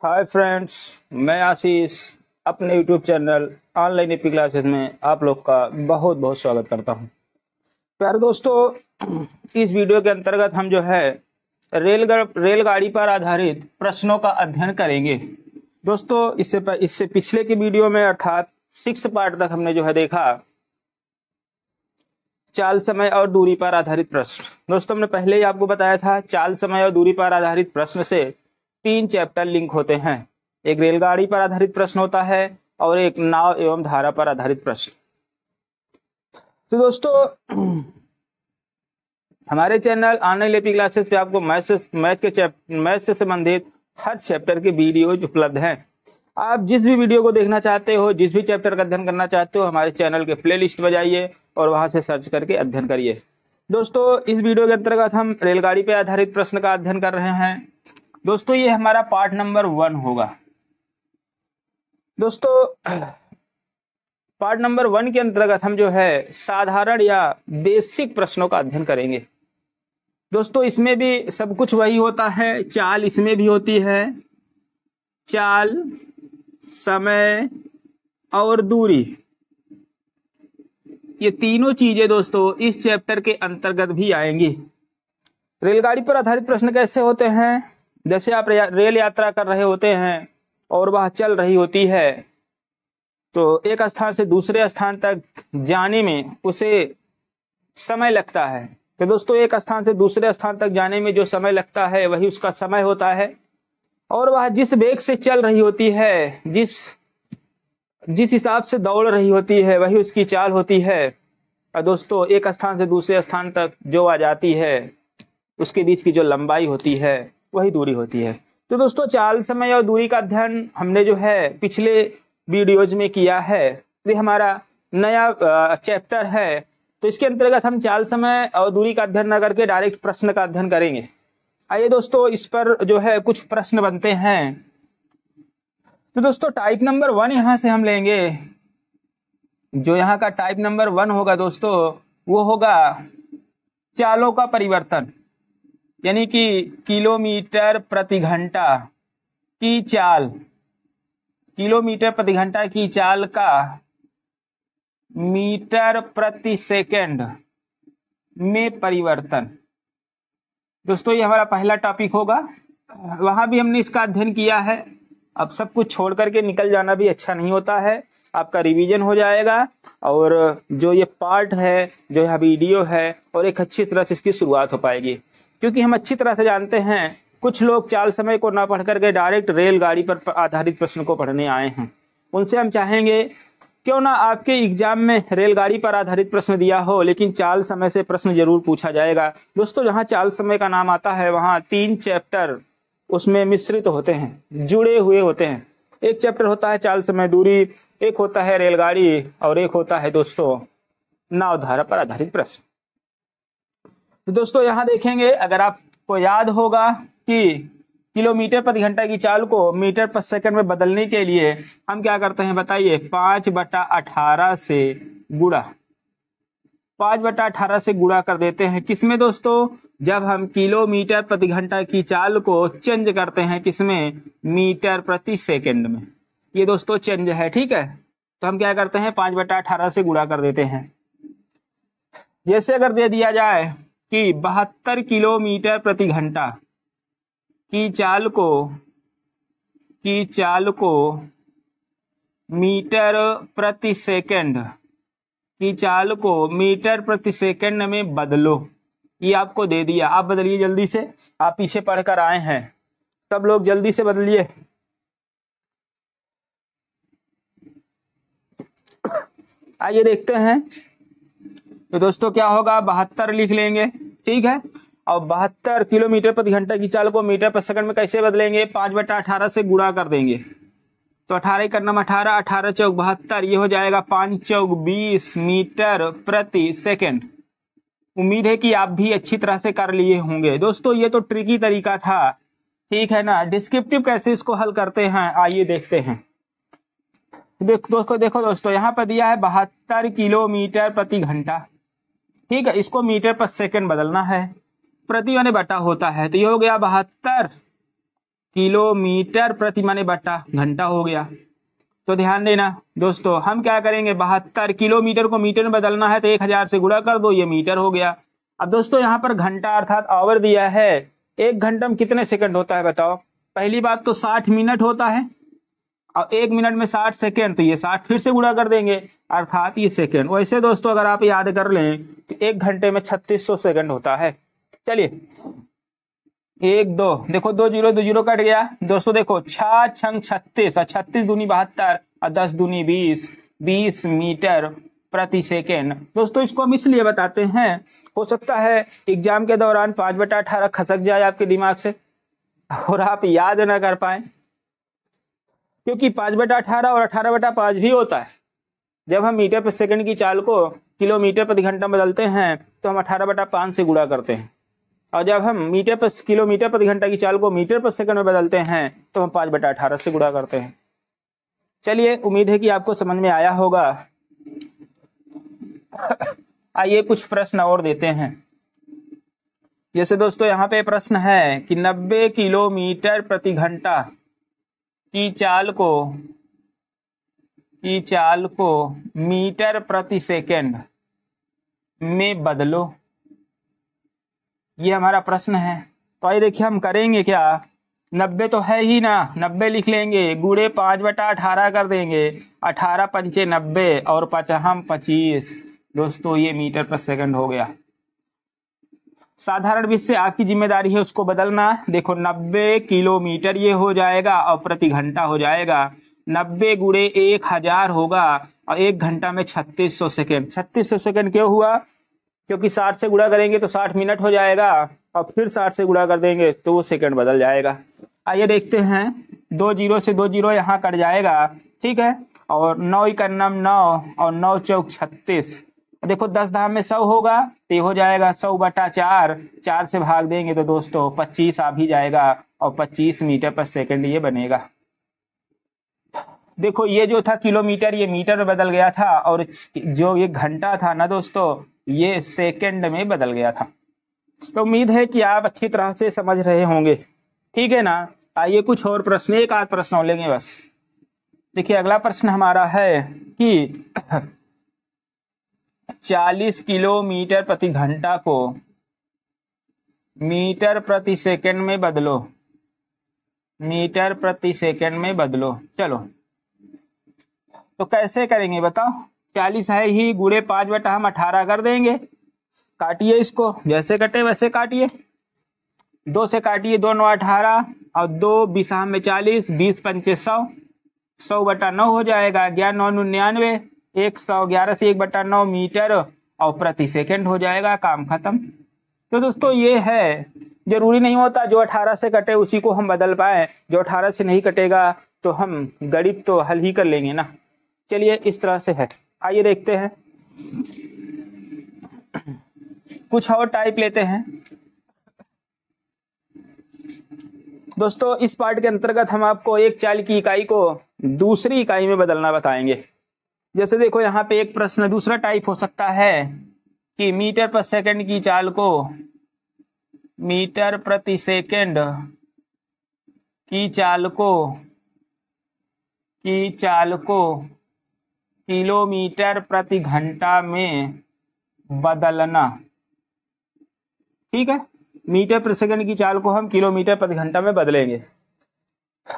Hi friends, मैं आशीष अपने YouTube channel online AP classes में आप लोग का बहुत बहुत स्वागत करता हूं। प्यारे दोस्तों, इस वीडियो के अंतर्गत हम जो है रेलगाड़ी पर आधारित प्रश्नों का अध्ययन करेंगे। दोस्तों, इससे पिछले की वीडियो में अर्थात 6 पार्ट तक हमने जो है देखा चाल, समय और दूरी पर आधारित प्रश्न। दोस्तों, हमने पहले ही आपको बताया था चाल, समय और दूरी पर आधारित प्रश्न से 3 चैप्टर लिंक होते हैं। एक रेलगाड़ी पर आधारित प्रश्न होता है और एक नाव एवं धारा पर आधारित प्रश्न। तो दोस्तों, हमारे चैनल ऑनलाइन एपी क्लासेस पे आपको मैथ से संबंधित हर चैप्टर के वीडियो उपलब्ध हैं। आप जिस भी वीडियो को देखना चाहते हो, जिस भी चैप्टर का अध्ययन करना चाहते हो, हमारे चैनल के प्लेलिस्ट में जाइए और वहां से सर्च करके अध्ययन करिए। दोस्तों, इस वीडियो के अंतर्गत हम रेलगाड़ी पर आधारित प्रश्न का अध्ययन कर रहे हैं। दोस्तों, ये हमारा पार्ट नंबर 1 होगा। दोस्तों, पार्ट नंबर 1 के अंतर्गत हम जो है साधारण या बेसिक प्रश्नों का अध्ययन करेंगे। दोस्तों, इसमें भी सब कुछ वही होता है। चाल इसमें भी होती है, चाल, समय और दूरी, ये तीनों चीजें दोस्तों इस चैप्टर के अंतर्गत भी आएंगी। रेलगाड़ी पर आधारित प्रश्न कैसे होते हैं? जैसे आप रेल यात्रा कर रहे होते हैं और वह चल रही होती है, तो एक स्थान से दूसरे स्थान तक जाने में उसे समय लगता है। तो दोस्तों, एक स्थान से दूसरे स्थान तक जाने में जो समय लगता है वही उसका समय होता है। और वह जिस वेग से चल रही होती है, जिस हिसाब से दौड़ रही होती है, वही उसकी चाल होती है। और दोस्तों, एक स्थान से दूसरे स्थान तक जो आ जाती है उसके बीच की जो लंबाई होती है वही दूरी होती है। तो दोस्तों, चाल, समय और दूरी का अध्ययन हमने जो है पिछले वीडियोज में किया है। ये हमारा नया चैप्टर है, तो इसके अंतर्गत हम चाल, समय और दूरी का अध्ययन न करके डायरेक्ट प्रश्न का अध्ययन करेंगे। आइए दोस्तों, इस पर जो है कुछ प्रश्न बनते हैं। तो दोस्तों, टाइप नंबर 1 यहां से हम लेंगे। जो यहाँ का टाइप नंबर 1 होगा दोस्तों, वो होगा चालों का परिवर्तन, यानी कि किलोमीटर प्रति घंटा की चाल, किलोमीटर प्रति घंटा की चाल का मीटर प्रति सेकंड में परिवर्तन। दोस्तों, ये हमारा पहला टॉपिक होगा। वहां भी हमने इसका अध्ययन किया है। अब सब कुछ छोड़ करके निकल जाना भी अच्छा नहीं होता है। आपका रिवीजन हो जाएगा और जो ये पार्ट है, जो यह वीडियो है, और एक अच्छी तरह से इसकी शुरुआत हो पाएगी। क्योंकि हम अच्छी तरह से जानते हैं कुछ लोग चाल, समय को ना पढ़ करके डायरेक्ट रेलगाड़ी पर आधारित प्रश्न को पढ़ने आए हैं। उनसे हम चाहेंगे क्यों ना आपके एग्जाम में रेलगाड़ी पर आधारित प्रश्न दिया हो, लेकिन चाल, समय से प्रश्न जरूर पूछा जाएगा। दोस्तों, जहाँ चाल, समय का नाम आता है वहाँ 3 चैप्टर उसमें मिश्रित होते हैं, जुड़े हुए होते हैं। एक चैप्टर होता है चाल, समय, दूरी, एक होता है रेलगाड़ी, और एक होता है दोस्तों नाव, धारा पर आधारित प्रश्न। तो दोस्तों, यहाँ देखेंगे, अगर आपको याद होगा कि किलोमीटर प्रति घंटा की चाल को मीटर प्रति सेकंड में बदलने के लिए हम क्या करते हैं बताइए? 5/18 से गुणा, 5/18 से गुणा कर देते हैं। किसमें दोस्तों? जब हम किलोमीटर प्रति घंटा की चाल को चेंज करते हैं, किसमें? मीटर प्रति सेकंड में। ये दोस्तों चेंज है, ठीक है। तो हम क्या करते हैं? 5/18 से गुणा कर देते हैं। जैसे अगर दे दिया जाए कि 72 किलोमीटर प्रति घंटा की चाल को मीटर प्रति सेकंड की चाल को मीटर प्रति सेकंड में बदलो, ये आपको दे दिया। आप बदलिए जल्दी से, आप पीछे पढ़कर आए हैं, सब लोग जल्दी से बदलिए। आइए देखते हैं। तो दोस्तों, क्या होगा? 72 लिख लेंगे, ठीक है। और 72 किलोमीटर प्रति घंटा की चाल को मीटर प्रति सेकंड में कैसे बदलेंगे? 5/18 से गुणा कर देंगे। तो 18 का नाम 18, 18 चौक 72, ये हो जाएगा 5 चौक 20 मीटर प्रति सेकंड। उम्मीद है कि आप भी अच्छी तरह से कर लिए होंगे। दोस्तों, ये तो ट्रिकी तरीका था, ठीक है ना। डिस्क्रिप्टिव कैसे इसको हल करते हैं, आइए देखते हैं। देखो दोस्तों, यहाँ पर दिया है 72 किलोमीटर प्रति घंटा, ठीक है। इसको मीटर प्रति सेकंड बदलना है, प्रति माने बटा होता है, तो ये हो गया 72 किलोमीटर प्रति माने बटा घंटा हो गया। तो ध्यान देना दोस्तों, हम क्या करेंगे, 72 किलोमीटर को मीटर में बदलना है तो 1000 से गुणा कर दो, ये मीटर हो गया। अब दोस्तों यहाँ पर घंटा अर्थात आवर दिया है, 1 घंटा में कितने सेकंड होता है बताओ। पहली बात तो 60 मिनट होता है और 1 मिनट में 60 सेकंड, तो ये 60 फिर से गुणा कर देंगे अर्थात ये सेकंड। वैसे दोस्तों अगर आप याद कर लें तो 1 घंटे में 3600 सेकंड होता है। चलिए 1 2 देखो 2 0 2 0 कट गया दोस्तों। देखो 6 छंग 36 और 36 दूनी 72 और 10 दूनी 20, 20 मीटर प्रति सेकेंड। दोस्तों इसको हम इसलिए बताते हैं, हो सकता है एग्जाम के दौरान 5/18 खसक जाए आपके दिमाग से और आप याद ना कर पाए, क्योंकि 5/18 और 18/5 भी होता है। जब हम मीटर प्रति सेकंड की चाल को किलोमीटर प्रति घंटा बदलते हैं तो हम 18/5 से गुणा करते हैं, और जब हम किलोमीटर प्रति घंटा की चाल को मीटर प्रति सेकंड में बदलते हैं तो हम 5/18 से गुणा करते हैं। चलिए उम्मीद है कि आपको समझ में आया होगा। आइए कुछ प्रश्न और देते हैं। जैसे दोस्तों यहाँ पे प्रश्न है कि 90 किलोमीटर प्रति घंटा की चाल को मीटर प्रति सेकंड में बदलो, ये हमारा प्रश्न है। तो आइए देखिए हम करेंगे क्या, 90 तो है ही ना, 90 लिख लेंगे, गुणे 5/18 कर देंगे, 18 पंचे 90 और 5 25। दोस्तों ये मीटर पर सेकंड हो गया। साधारण विधि से आपकी जिम्मेदारी है उसको बदलना। देखो 90 किलोमीटर ये हो जाएगा और प्रति घंटा हो जाएगा, 90 गुणे 1000 होगा और 1 घंटा में 3600 सेकंड। 3600 सेकंड क्यों हुआ, क्योंकि 60 से गुणा करेंगे तो 60 मिनट हो जाएगा और फिर 60 से गुणा कर देंगे तो वो सेकंड बदल जाएगा। आइए देखते हैं, 2 0 से 2 0 यहाँ कट जाएगा, ठीक है, और 9 1 9 और 9 4 36। देखो 10 धाम में 100 होगा तो ये हो जाएगा 100/4, 4 से भाग देंगे तो दोस्तों 25 आ भी जाएगा और 25 मीटर पर सेकंड ये बनेगा। देखो ये जो था किलोमीटर ये मीटर में बदल गया था, और जो ये घंटा था ना दोस्तों ये सेकंड में बदल गया था। तो उम्मीद है कि आप अच्छी तरह से समझ रहे होंगे, ठीक है ना। आइए कुछ और प्रश्न, एक आध प्रश्न और लेंगे बस। देखिए अगला प्रश्न हमारा है कि 40 किलोमीटर प्रति घंटा को मीटर प्रति सेकंड में बदलो, मीटर प्रति सेकंड में बदलो। चलो तो कैसे करेंगे बताओ, 40 है ही, गुणे 5/18 कर देंगे। काटिए इसको, जैसे कटे वैसे काटिए, 2 से काटिए, 2 9 18 और 2 20 में 40, 20 पंचे 100, 100/9 हो जाएगा, 11 9 99, 111 से 1/9 मीटर और प्रति सेकंड हो जाएगा, काम खत्म। तो दोस्तों ये है, जरूरी नहीं होता जो 18 से कटे उसी को हम बदल पाए, जो 18 से नहीं कटेगा तो हम गणित तो हल ही कर लेंगे ना। चलिए इस तरह से है। आइए देखते हैं, कुछ और टाइप लेते हैं। दोस्तों इस पार्ट के अंतर्गत हम आपको एक चाल की इकाई को दूसरी इकाई में बदलना बताएंगे। जैसे देखो यहाँ पे एक प्रश्न दूसरा टाइप हो सकता है कि मीटर पर सेकंड की चाल को मीटर प्रति सेकंड की चाल को किलोमीटर प्रति घंटा में बदलना, ठीक है। मीटर प्रति सेकंड की चाल को हम किलोमीटर प्रति घंटा में बदलेंगे। तो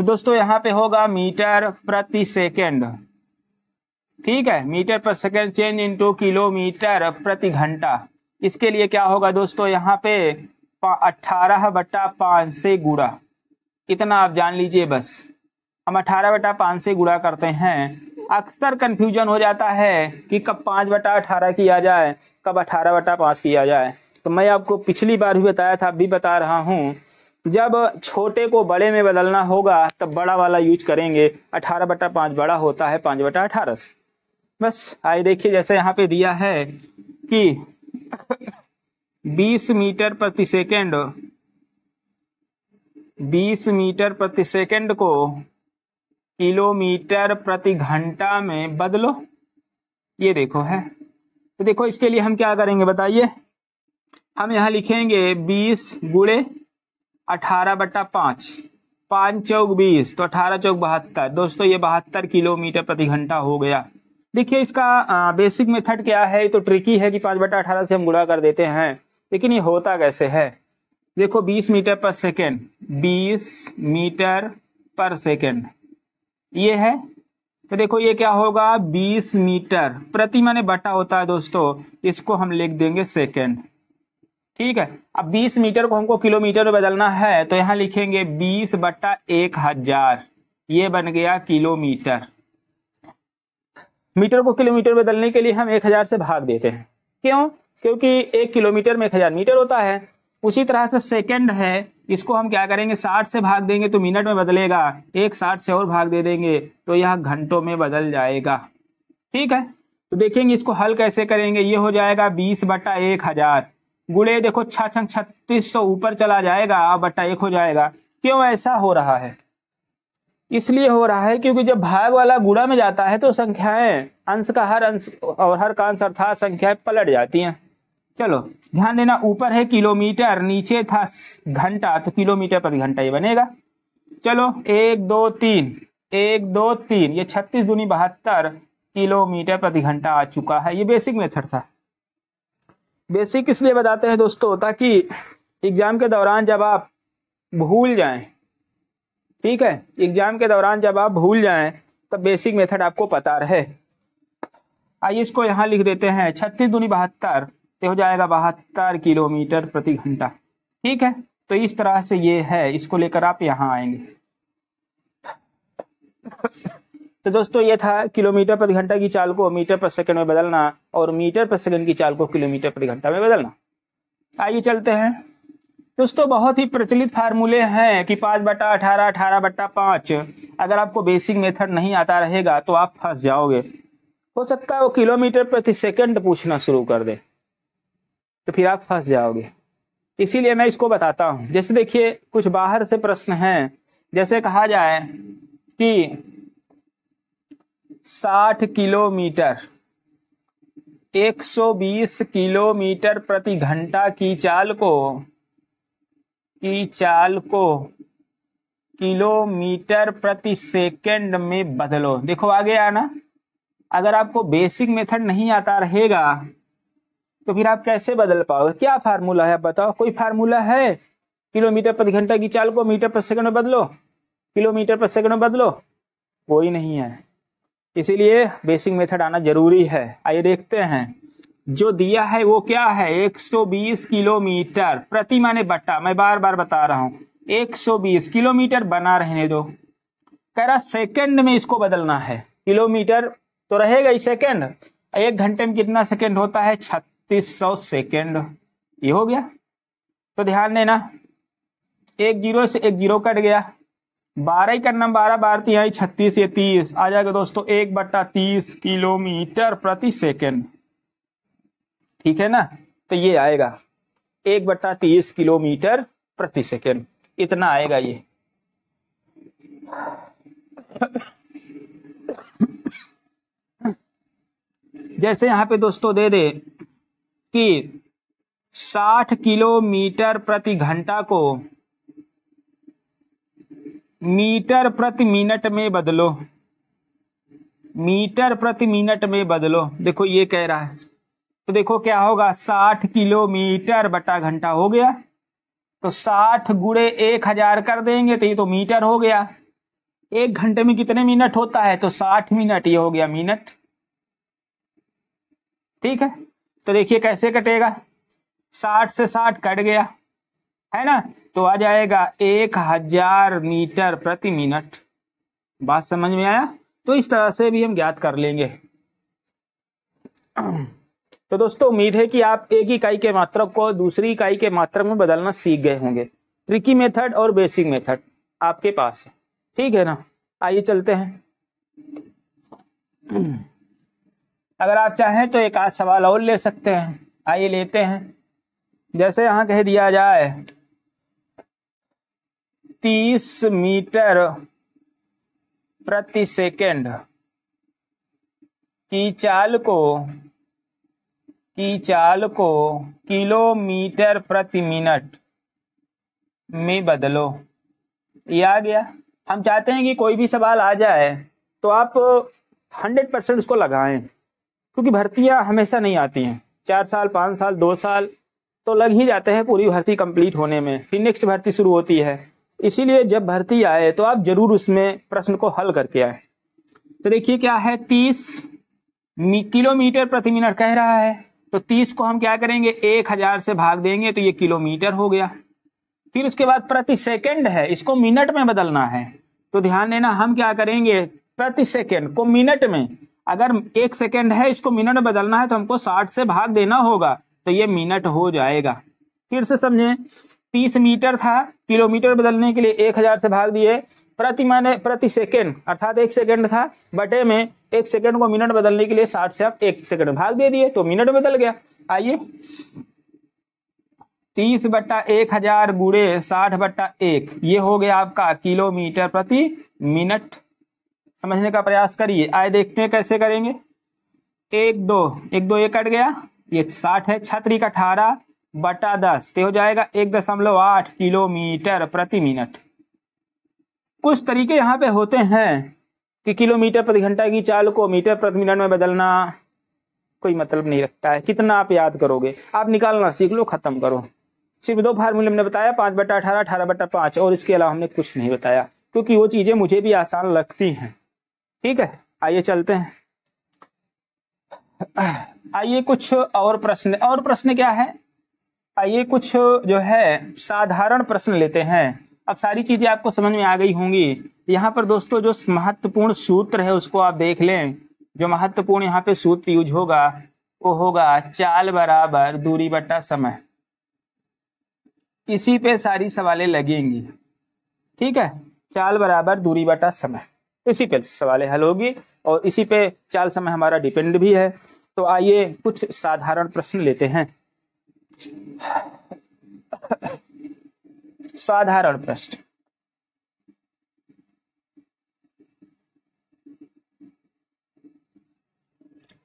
दोस्तों यहाँ पे होगा मीटर प्रति सेकंड, ठीक है, मीटर पर सेकंड चेंज इनटू किलोमीटर प्रति घंटा। इसके लिए क्या होगा दोस्तों, यहाँ पे 18/5 से गुणा, इतना आप जान लीजिए बस। हम 18/5 से गुणा करते हैं। अक्सर कंफ्यूजन हो जाता है कि कब 5/18 किया जाए, कब 18/5 किया जाए। तो मैं आपको पिछली बार भी बताया था, अभी बता रहा हूँ, जब छोटे को बड़े में बदलना होगा तब बड़ा वाला यूज करेंगे। 18/5 बड़ा होता है 5/18 से। बस आइए देखिए, जैसे यहाँ पे दिया है कि 20 मीटर प्रति सेकंड, 20 मीटर प्रति सेकंड को किलोमीटर प्रति घंटा में बदलो, ये देखो है। तो देखो इसके लिए हम क्या करेंगे बताइए, हम यहाँ लिखेंगे 20 गुणे 18/5, 5 चौक 20 तो 18 चौक 72। दोस्तों ये 72 किलोमीटर प्रति घंटा हो गया। देखिए इसका बेसिक मेथड क्या है, तो ट्रिकी है कि 5/18 से हम गुणा कर देते हैं, लेकिन ये होता कैसे है। देखो 20 मीटर पर सेकेंड, 20 मीटर पर सेकेंड ये है, तो देखो ये क्या होगा 20 मीटर प्रति माने बटा होता है दोस्तों, इसको हम लिख देंगे सेकेंड। ठीक है, अब 20 मीटर को हमको किलोमीटर में बदलना है, तो यहाँ लिखेंगे 20/1000, ये बन गया किलोमीटर। मीटर को किलोमीटर बदलने के लिए हम 1000 से भाग देते हैं, क्यों? क्योंकि 1 किलोमीटर में 1000 मीटर होता है। उसी तरह से सेकंड है, इसको हम क्या करेंगे 60 से भाग देंगे तो मिनट में बदलेगा, 60 से और भाग दे देंगे तो यह घंटों में बदल जाएगा। ठीक है, तो देखेंगे इसको हल कैसे करेंगे। ये हो जाएगा 20/1000 गुणे देखो 3600 ऊपर चला जाएगा, बटा 1 हो जाएगा। क्यों ऐसा हो रहा है? इसलिए हो रहा है क्योंकि जब भाग वाला गुणा में जाता है तो संख्याएं अंश का हर अंश और हर का अंश अर्थात संख्याएं पलट जाती हैं। चलो ध्यान देना, ऊपर है किलोमीटर, नीचे था घंटा, तो किलोमीटर प्रति घंटा ये बनेगा। चलो 1 2 3 1 2 3 ये 36 दूनी 72 किलोमीटर प्रति घंटा आ चुका है। ये बेसिक मेथड था। बेसिक इसलिए बताते हैं दोस्तों ताकि एग्जाम के दौरान जब आप भूल जाएं, ठीक है, एग्जाम के दौरान जब आप भूल जाएं तब बेसिक मेथड आपको पता रहे। आइए इसको यहाँ लिख देते हैं, 36 दूनी 72 तो हो जाएगा 72 किलोमीटर प्रति घंटा। ठीक है, तो इस तरह से ये है, इसको लेकर आप यहाँ आएंगे। तो दोस्तों ये था किलोमीटर प्रति घंटा की चाल को मीटर पर सेकंड में बदलना और मीटर पर सेकंड की चाल को किलोमीटर प्रति घंटा में बदलना। आइए चलते हैं दोस्तों, बहुत ही प्रचलित फार्मूले हैं कि 5/18 18/5। अगर आपको बेसिक मेथड नहीं आता रहेगा तो आप फंस जाओगे। हो सकता है वो किलोमीटर प्रति सेकंड पूछना शुरू कर दे, तो फिर आप फंस जाओगे। इसीलिए मैं इसको बताता हूं। जैसे देखिए कुछ बाहर से प्रश्न हैं, जैसे कहा जाए कि 60 किलोमीटर 120 किलोमीटर प्रति घंटा की चाल को किलोमीटर प्रति सेकंड में बदलो। देखो आ गया ना। अगर आपको बेसिक मेथड नहीं आता रहेगा तो फिर आप कैसे बदल पाओगे? क्या फार्मूला है बताओ? कोई फार्मूला है? किलोमीटर प्रति घंटा की चाल को मीटर पर सेकंड में बदलो, किलोमीटर पर सेकंड में बदलो, कोई नहीं है। इसीलिए बेसिक मेथड आना जरूरी है। आइए देखते हैं, जो दिया है वो क्या है 120 किलोमीटर प्रति माने बटा, मैं बार बार बता रहा हूं 120 किलोमीटर बना रहने दो। कह रहा सेकंड में इसको बदलना है, किलोमीटर तो रहेगा ही सेकंड। 1 घंटे में कितना सेकंड होता है 3600 सेकंड। ये हो गया। तो ध्यान देना, 1 0 से 1 0 कट गया, 12 ही करना, 12 12 3 36, ये 30 आ जाएगा दोस्तों 1/30 किलोमीटर प्रति सेकंड। ठीक है ना, तो ये आएगा 1/30 किलोमीटर प्रति सेकंड, इतना आएगा ये। जैसे यहां पे दोस्तों दे दे कि 60 किलोमीटर प्रति घंटा को मीटर प्रति मिनट में बदलो, मीटर प्रति मिनट में बदलो। देखो ये कह रहा है, तो देखो क्या होगा 60 किलोमीटर बटा घंटा हो गया, तो 60 गुणे 1000 कर देंगे तो ये तो मीटर हो गया। 1 घंटे में कितने मिनट होता है? तो 60 मिनट, ये हो गया मिनट। ठीक है, तो देखिए कैसे कटेगा, 60 से 60 कट गया है ना, तो आ जाएगा 1000 मीटर प्रति मिनट। बात समझ में आया? तो इस तरह से भी हम ज्ञात कर लेंगे। तो दोस्तों उम्मीद है कि आप एक इकाई के मात्रक को दूसरी इकाई के मात्रक में बदलना सीख गए होंगे। ट्रिकी मेथड और बेसिक मेथड आपके पास है, ठीक है ना। आइए चलते हैं। अगर आप चाहें तो एक आध सवाल और ले सकते हैं। आइए लेते हैं। जैसे यहां कह दिया जाए 30 मीटर प्रति सेकंड की चाल को किलोमीटर प्रति मिनट में बदलो। ये आ गया। हम चाहते हैं कि कोई भी सवाल आ जाए तो आप 100% उसको लगाएं, क्योंकि भर्तियां हमेशा नहीं आती हैं। 4 साल 5 साल 2 साल तो लग ही जाते हैं पूरी भर्ती कंप्लीट होने में, फिर नेक्स्ट भर्ती शुरू होती है। इसीलिए जब भर्ती आए तो आप जरूर उसमें प्रश्न को हल करके आए। तो देखिए क्या है, 30 किलोमीटर प्रति मिनट कह रहा है, तो 30 को हम क्या करेंगे, 1000 से भाग देंगे तो ये किलोमीटर हो गया। फिर उसके बाद प्रति सेकंड है, इसको मिनट में बदलना है। तो ध्यान देना, हम क्या करेंगे, प्रति सेकंड को मिनट में, अगर 1 सेकंड है इसको मिनट में बदलना है तो हमको 60 से भाग देना होगा, तो ये मिनट हो जाएगा। फिर से समझें, 30 मीटर था, किलोमीटर बदलने के लिए 1000 से भाग दिए, प्रति माने प्रति सेकंड अर्थात 1 सेकंड था, बटे में 1 सेकंड को मिनट बदलने के लिए 60 से आप 1 सेकंड भाग दे दिए तो मिनट बदल गया। आइए 30/1000 गुणे 60/1, ये हो गया आपका किलोमीटर प्रति मिनट। समझने का प्रयास करिए। आए देखते हैं कैसे करेंगे। 1 2 ये कट गया, ये 60 है, 6 18/10 तो हो जाएगा 1.8 किलोमीटर प्रति मिनट। कुछ तरीके यहाँ पे होते हैं कि किलोमीटर प्रति घंटा की चाल को मीटर प्रति मिनट में बदलना कोई मतलब नहीं रखता है। कितना आप याद करोगे, आप निकालना सीख लो, खत्म करो। सिर्फ 2 फार्मूले हमने बताया, 5/18 18/5, और इसके अलावा हमने कुछ नहीं बताया, क्योंकि वो चीजें मुझे भी आसान लगती हैं। ठीक है, आइए चलते हैं। आइए कुछ और प्रश्न क्या है, आइए कुछ जो है साधारण प्रश्न लेते हैं। अब सारी चीजें आपको समझ में आ गई होंगी। यहाँ पर दोस्तों जो महत्वपूर्ण सूत्र है उसको आप देख लें। जो महत्वपूर्ण यहाँ पे सूत्र यूज होगा वो होगा चाल बराबर दूरी बटा समय। इसी पे सारी सवालें लगेंगी। ठीक है, चाल बराबर दूरी बटा समय, इसी पे सवालें हल होगी और इसी पे चाल समय हमारा डिपेंड भी है। तो आइए कुछ साधारण प्रश्न लेते हैं। साधारण प्रश्न,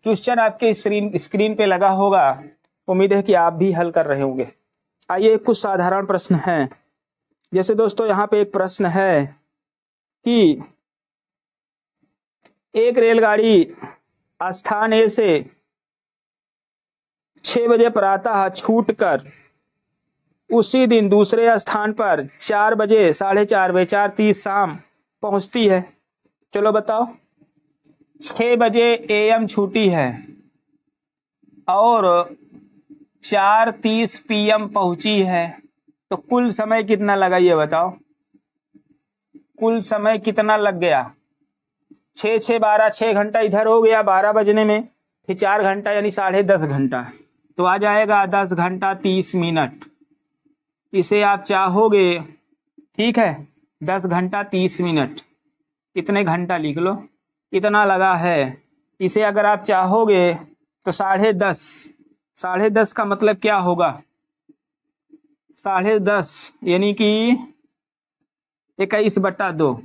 क्वेश्चन आपके स्क्रीन पे लगा होगा, उम्मीद है कि आप भी हल कर रहे होंगे। आइए कुछ साधारण प्रश्न हैं। जैसे दोस्तों यहाँ पे एक प्रश्न है कि एक रेलगाड़ी स्थान ए से 6 बजे प्रातः छूटकर उसी दिन दूसरे स्थान पर 4 बजे 4:30 बजे 4:30 शाम पहुंचती है। चलो बताओ, 6 बजे AM छूटी है और 4:30 PM पहुंची है, तो कुल समय कितना लगा ये बताओ। कुल समय कितना लग गया, 6 6 12, 6 घंटा इधर हो गया 12 बजने में, फिर 4 घंटा यानी 10.5 घंटा, तो आ जाएगा 10 घंटा 30 मिनट। इसे आप चाहोगे, ठीक है, 10 घंटा 30 मिनट, इतने घंटा लिख लो, इतना लगा है। इसे अगर आप चाहोगे तो 10.5, 10.5 का मतलब क्या होगा, 10.5 यानी कि 21/2,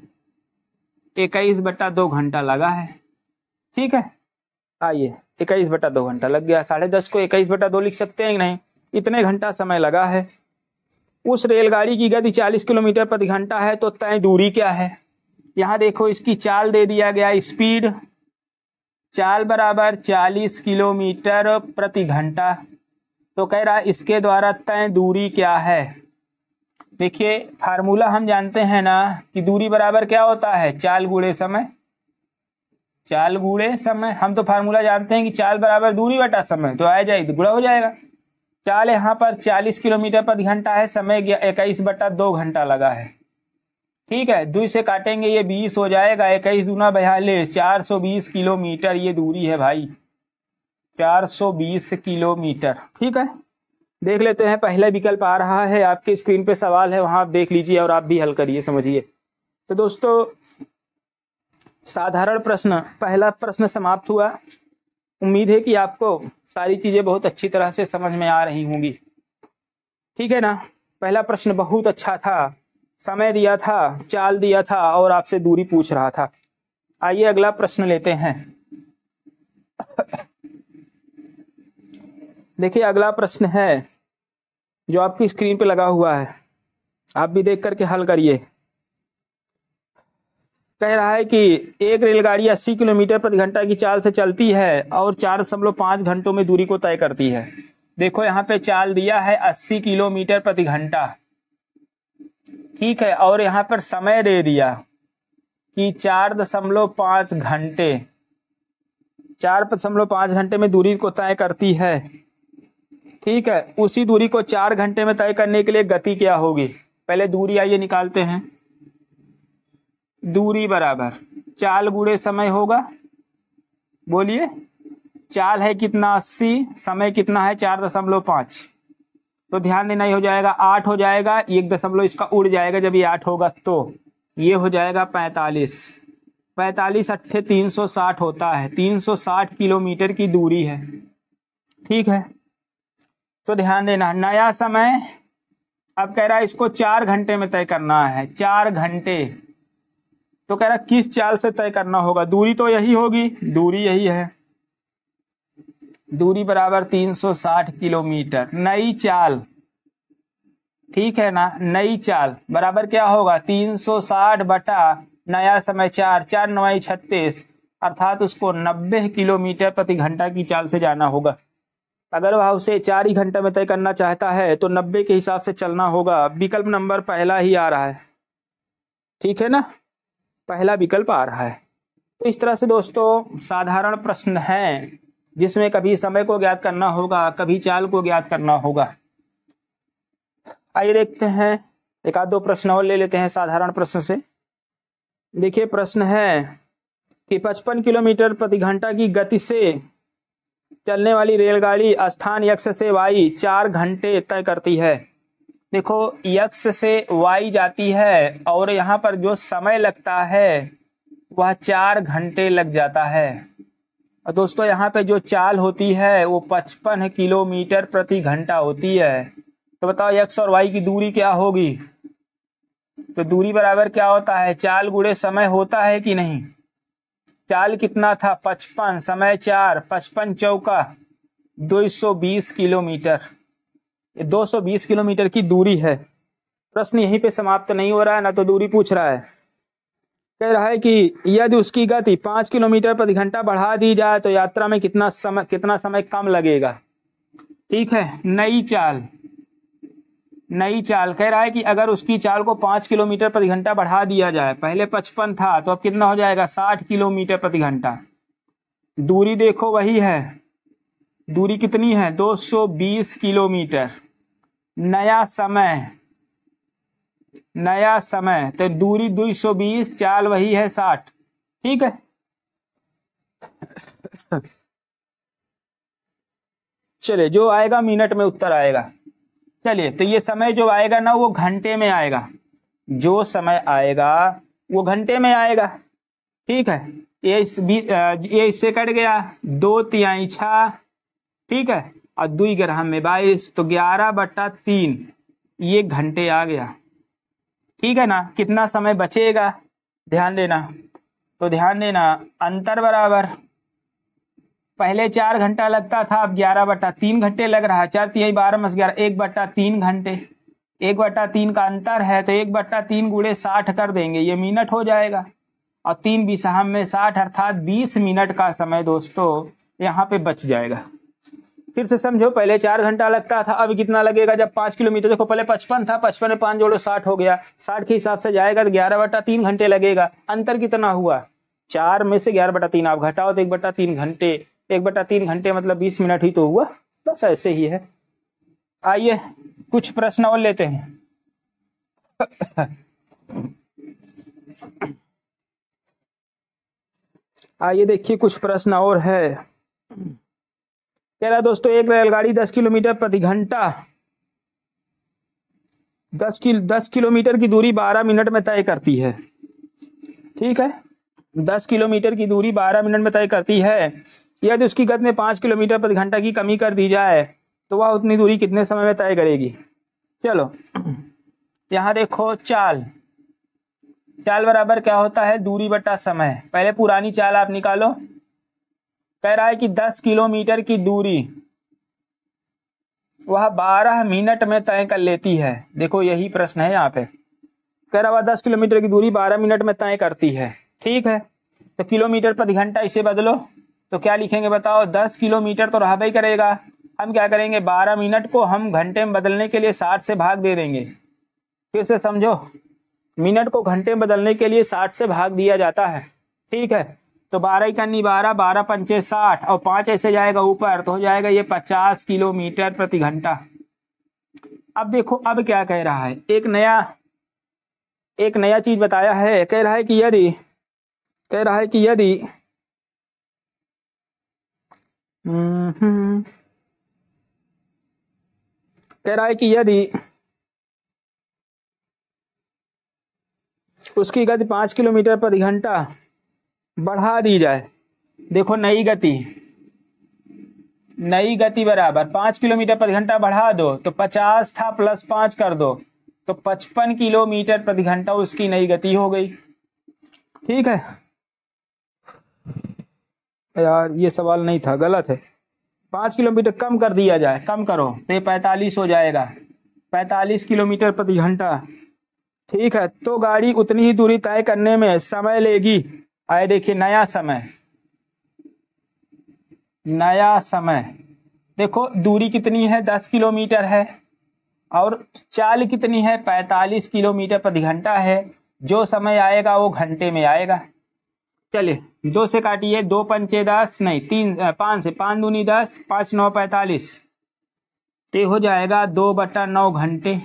21/2 घंटा लगा है। ठीक है, आइए 21/2 घंटा लग गया। 10.5 को 21/2 लिख सकते हैं कि नहीं, इतने घंटा समय लगा है। उस रेलगाड़ी की गति 40 किलोमीटर प्रति घंटा है, तो तय दूरी क्या है। यहाँ देखो इसकी चाल दे दिया गया, स्पीड, चाल बराबर 40 किलोमीटर प्रति घंटा, तो कह रहा है इसके द्वारा तय दूरी क्या है। देखिए फार्मूला हम जानते हैं ना कि दूरी बराबर क्या होता है, चाल गुणे समय। चाल गुणे समय, हम तो फार्मूला जानते हैं कि चाल बराबर दूरी बटा समय, तो आ जाए गुणा हो जाएगा। चाल यहाँ पर 40 किलोमीटर प्रति घंटा है, समय 21/2 घंटा लगा है। ठीक है, 2 से काटेंगे ये 20 हो जाएगा, 21 दूना 42, 420 किलोमीटर ये दूरी है भाई, 420 किलोमीटर। ठीक है, देख लेते हैं, पहला विकल्प आ रहा है आपके स्क्रीन पे, सवाल है वहां आप देख लीजिए और आप भी हल करिए, समझिए। तो दोस्तों साधारण प्रश्न, पहला प्रश्न समाप्त हुआ। उम्मीद है कि आपको सारी चीजें बहुत अच्छी तरह से समझ में आ रही होंगी। ठीक है ना, पहला प्रश्न बहुत अच्छा था, समय दिया था, चाल दिया था और आपसे दूरी पूछ रहा था। आइए अगला प्रश्न लेते हैं। देखिए अगला प्रश्न है जो आपकी स्क्रीन पे लगा हुआ है, आप भी देख करके हल करिए। कह रहा है कि एक रेलगाड़ी 80 किलोमीटर प्रति घंटा की चाल से चलती है और 4.5 घंटों में दूरी को तय करती है। देखो यहाँ पे चाल दिया है 80 किलोमीटर प्रति घंटा, ठीक है, और यहाँ पर समय दे दिया कि 4.5 घंटे, 4.5 घंटे में दूरी को तय करती है, ठीक है। उसी दूरी को 4 घंटे में तय करने के लिए गति क्या होगी? पहले दूरी आइए निकालते हैं। दूरी बराबर चाल गुणे समय होगा। बोलिए, चाल है कितना 80, समय कितना है 4.5, तो ध्यान देना, ये हो जाएगा 8 हो जाएगा, 1 दशमलव इसका उड़ जाएगा जब ये 8 होगा, तो ये हो जाएगा 45। 45 अट्ठे 360 होता है, 360 किलोमीटर की दूरी है, ठीक है। तो ध्यान देना, नया समय अब कह रहा है इसको 4 घंटे में तय करना है, 4 घंटे। तो कह रहा है किस चाल से तय करना होगा? दूरी तो यही होगी, दूरी यही है, दूरी बराबर 360 किलोमीटर। नई चाल, ठीक है ना, नई चाल बराबर क्या होगा? 360 बटा नया समय 4, 4 9 36, अर्थात उसको 90 किलोमीटर प्रति घंटा की चाल से जाना होगा। अगर वह उसे 4 ही घंटे में तय करना चाहता है तो 90 के हिसाब से चलना होगा। विकल्प नंबर पहला ही आ रहा है, ठीक है ना, पहला विकल्प आ रहा है। तो इस तरह से दोस्तों साधारण प्रश्न हैं जिसमें कभी समय को ज्ञात करना होगा, कभी चाल को ज्ञात करना होगा। आइए देखते हैं, एक आध दो प्रश्न और ले लेते हैं साधारण प्रश्न से। देखिए प्रश्न है कि 55 किलोमीटर प्रति घंटा की गति से चलने वाली रेलगाड़ी स्थान यक्ष से वाई 4 घंटे तय करती है। देखो यक्ष से वाई जाती है और यहाँ पर जो समय लगता है वह 4 घंटे लग जाता है। और दोस्तों यहाँ पे जो चाल होती है वो 55 किलोमीटर प्रति घंटा होती है। तो बताओ यक्ष और वाई की दूरी क्या होगी? तो दूरी बराबर क्या होता है? चाल गुणे समय होता है कि नहीं? चाल कितना था? 55, समय 4, 55 चौका 220 किलोमीटर, 220 किलोमीटर की दूरी है। प्रश्न यहीं पे समाप्त नहीं हो रहा है, ना तो दूरी पूछ रहा है। कह रहा है कि यदि उसकी गति 5 किलोमीटर प्रति घंटा बढ़ा दी जाए तो यात्रा में कितना समय कम लगेगा। ठीक है, नई चाल, नई चाल कह रहा है कि अगर उसकी चाल को 5 किलोमीटर प्रति घंटा बढ़ा दिया जाए, पहले 55 था तो अब कितना हो जाएगा? 60 किलोमीटर प्रति घंटा। दूरी देखो वही है, दूरी कितनी है? 220 किलोमीटर। नया समय, नया समय तो दूरी 220, चाल वही है 60, ठीक है। चलिए जो आएगा मिनट में उत्तर आएगा। चलिए तो ये समय जो आएगा ना वो घंटे में आएगा, जो समय आएगा वो घंटे में आएगा, ठीक है। ये इससे कट गया 2 तिहाई 6, ठीक है, और 2 ग्राम में 22, तो 11/3 ये घंटे आ गया, ठीक है ना। कितना समय बचेगा ध्यान देना, तो ध्यान देना अंतर बराबर, पहले 4 घंटा लगता था अब 11/3 घंटे लग रहा है। 4 तिहाई 12 में 11, 1/3 घंटे, 1/3 का अंतर है तो 1/3 गुणे 60 कर देंगे, ये मिनट हो जाएगा, और 3 बीसहम में 60 अर्थात 20 मिनट का समय दोस्तों यहाँ पे बच जाएगा। फिर से समझो, पहले 4 घंटा लगता था, अब कितना लगेगा जब 5 किलोमीटर, देखो पहले 55 था, 55 में 5 जोड़ो 60 हो गया, 60 के हिसाब से जाएगा तो 11/3 घंटे लगेगा। अंतर कितना हुआ? 4 में से 11/3 आप घटाओ तो 1/3 घंटे, 1/3 घंटे मतलब 20 मिनट ही तो हुआ, बस ऐसे ही है। आइए कुछ प्रश्न और लेते हैं। आइए देखिए कुछ प्रश्न और है। कह रहा दोस्तों एक रेलगाड़ी 10 किलोमीटर प्रति घंटा 10 किलोमीटर की दूरी 12 मिनट में तय करती है, ठीक है। 10 किलोमीटर की दूरी 12 मिनट में तय करती है। यदि उसकी गति में 5 किलोमीटर प्रति घंटा की कमी कर दी जाए तो वह उतनी दूरी कितने समय में तय करेगी? चलो यहाँ देखो, चाल, चाल बराबर क्या होता है? दूरी बटा समय। पहले पुरानी चाल आप निकालो। कह रहा है कि 10 किलोमीटर की दूरी वह 12 मिनट में तय कर लेती है। देखो यही प्रश्न है यहाँ पे, कह रहा है 10 किलोमीटर की दूरी 12 मिनट में तय करती है, ठीक है, तो किलोमीटर प्रति घंटा इसे बदलो तो क्या लिखेंगे बताओ, 10 किलोमीटर तो रहा ही करेगा। हम क्या करेंगे, 12 मिनट को हम घंटे में बदलने के लिए 60 से भाग दे देंगे। फिर से समझो, मिनट को घंटे में बदलने के लिए 60 से भाग दिया जाता है। ठीक है, तो 12 इकन्नी 12, 12 पंचे 60 और 5 ऐसे जाएगा ऊपर तो हो जाएगा ये 50 किलोमीटर प्रति घंटा। अब देखो अब क्या कह रहा है, एक नया चीज बताया है। कह रहा है कि यदि कह रहा है कि यदि उसकी गति 5 किलोमीटर प्रति घंटा बढ़ा दी जाए। देखो नई गति बराबर 5 किलोमीटर प्रति घंटा बढ़ा दो तो 50 था प्लस 5 कर दो तो 55 किलोमीटर प्रति घंटा उसकी नई गति हो गई। ठीक है यार, ये सवाल नहीं था, गलत है। 5 किलोमीटर कम कर दिया जाए, कम करो तो 45 हो जाएगा, 45 किलोमीटर प्रति घंटा। ठीक है, तो गाड़ी उतनी ही दूरी तय करने में समय लेगी। आए देखिए नया समय देखो दूरी कितनी है, 10 किलोमीटर है और चाल कितनी है, 45 किलोमीटर प्रति घंटा है। जो समय आएगा वो घंटे में आएगा। चलिए 2 से काटिए, 2 पंचे 10 नहीं 5 से 5 दूनी 10, 5 9 45, तो हो जाएगा 2/9 घंटे।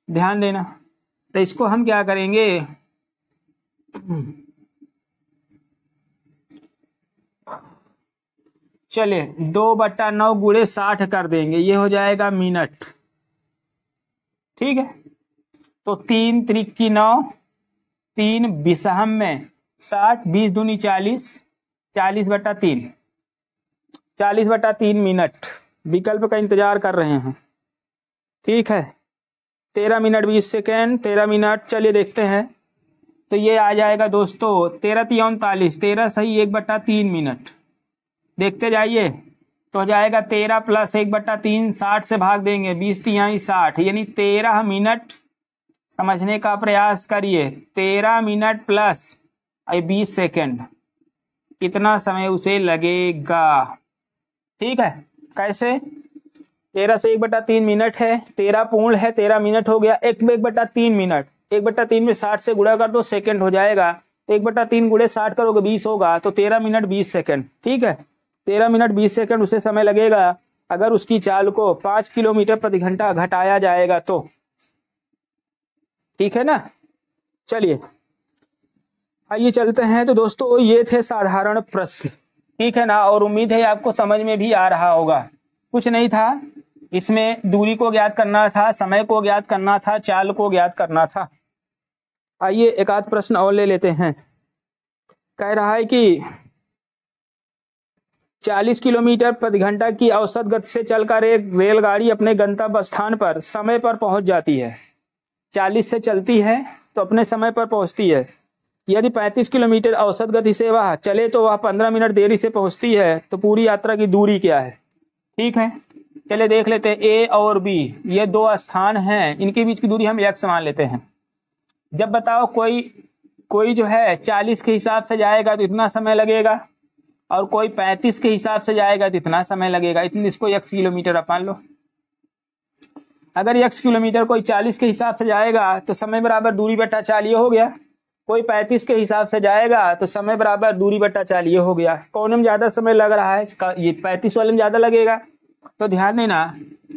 ध्यान देना, तो इसको हम क्या करेंगे, चलिए 2/9 गुणे 60 कर देंगे, ये हो जाएगा मिनट। ठीक है, तो 3 त्रिक 9, 3 बिसहम में 60, 20 दूनी 40, 40/3, 40/3 मिनट। विकल्प का इंतजार कर रहे हैं। ठीक है, 13 मिनट 20 सेकेंड, 13 मिनट। चलिए देखते हैं, तो ये आ जाएगा दोस्तों 13 × 39, 13 सही 1/3 मिनट। देखते जाइए, तो हो जाएगा 13 + 1/3, 60 से भाग देंगे, 20 × 60 यानी 13 मिनट। समझने का प्रयास करिए, 13 मिनट प्लस 20 सेकेंड, कितना समय उसे लगेगा। ठीक है, कैसे, 13 से 1/3 मिनट है, 13 पूर्ण है, 13 मिनट हो गया, 1/3 मिनट, 1/3 में 60 से गुणा कर दो, सेकंड हो जाएगा। 1/3 गुणे 60 करोगे 20 होगा, तो 13 मिनट 20 सेकंड। ठीक है, 13 मिनट 20 सेकंड उसे समय लगेगा अगर उसकी चाल को 5 किलोमीटर प्रति घंटा घटाया जाएगा तो। ठीक है ना, चलिए आइए चलते हैं। तो दोस्तों ये थे साधारण प्रश्न। ठीक है ना, और उम्मीद है आपको समझ में भी आ रहा होगा। कुछ नहीं था इसमें, दूरी को ज्ञात करना था, समय को ज्ञात करना था, चाल को ज्ञात करना था। आइए एक आध प्रश्न और ले लेते हैं। कह रहा है कि 40 किलोमीटर प्रति घंटा की औसत गति से चलकर एक रेलगाड़ी अपने गंतव्य स्थान पर समय पर पहुंच जाती है। 40 से चलती है तो अपने समय पर पहुंचती है। यदि 35 किलोमीटर औसत गति से वह चले तो वह 15 मिनट देरी से पहुंचती है, तो पूरी यात्रा की दूरी क्या है। ठीक है, चलिए देख लेते हैं। ए और बी ये 2 स्थान हैं, इनके बीच की दूरी हम x मान लेते हैं। जब बताओ कोई जो है 40 के हिसाब से जाएगा तो इतना समय लगेगा, और कोई 35 के हिसाब से जाएगा तो इतना समय लगेगा। इतनी इसको x किलोमीटर आप मान लो। अगर x किलोमीटर कोई 40 के हिसाब से जाएगा तो समय बराबर दूरी बटा 4 ये हो गया। कोई 35 के हिसाब से जाएगा तो समय बराबर दूरी बटा 4 ये हो गया। कौन में ज्यादा समय लग रहा है, ये 35 वाले में ज्यादा लगेगा। तो ध्यान देना,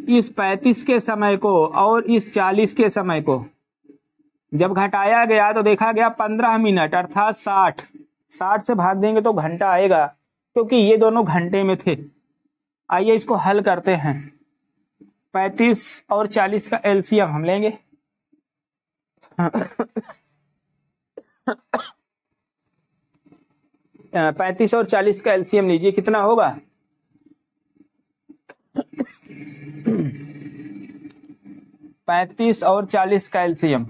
इस 35 के समय को और इस 40 के समय को जब घटाया गया तो देखा गया 15 मिनट अर्थात 60 से भाग देंगे तो घंटा आएगा, क्योंकि ये दोनों घंटे में थे। आइए इसको हल करते हैं। 35 और 40 का एलसीएम हम लेंगे। 35 और 40 का एलसीएम लीजिए, कितना होगा। 35 और 40 का एलसीएम,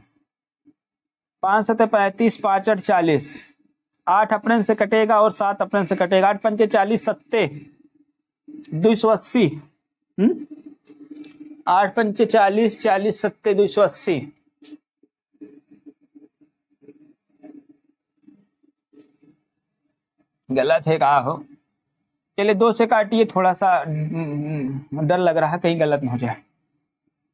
5 7 35, 5 8 40, 8 अपने से कटेगा और 7 अपने से कटेगा। 8 पंचे 40, 7 280। 8 पंचे 40, 40 7 280। गलत है कहा हो। चलिए 2 से काटिए, थोड़ा सा डर लग रहा है कहीं गलत न हो जाए।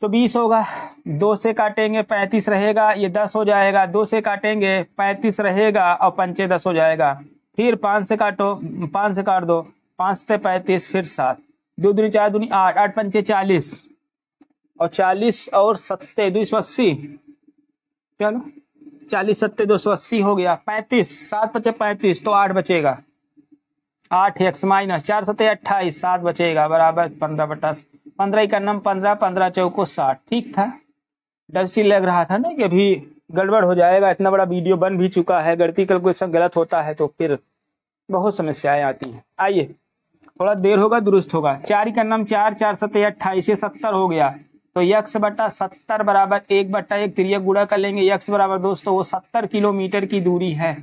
तो 20 होगा, 2 से काटेंगे 35 रहेगा, ये 10 हो जाएगा। 2 से काटेंगे 35 रहेगा और 5 10 हो जाएगा। फिर 5 से काटो, 5 से काट दो, 5 से 35 फिर 7, 2 दूनी 4 दूनी 8, 8 पंचे 40 और 40 और 7 280। चलो 40 7 280 हो गया। 35 7 5 35 तो 8 बचेगा। 8 x माइनस 4 7 28, 7 बचेगा बराबर 15 का नम 15, 15 चौको 60। ठीक था, डर सी लग रहा था ना कि अभी गड़बड़ हो जाएगा। इतना बड़ा वीडियो बन भी चुका है, गणितीय कैलकुलेशन गलत होता है तो फिर बहुत समस्याएं आती हैं। आइए थोड़ा देर होगा दुरुस्त होगा। 4 का नम 4, 4 7 28, ये 70 हो गया। तो x बटा 70 बराबर 1/1 तिर्यक गुणा कर लेंगे। x बराबर दोस्तों वो 70 किलोमीटर की दूरी है।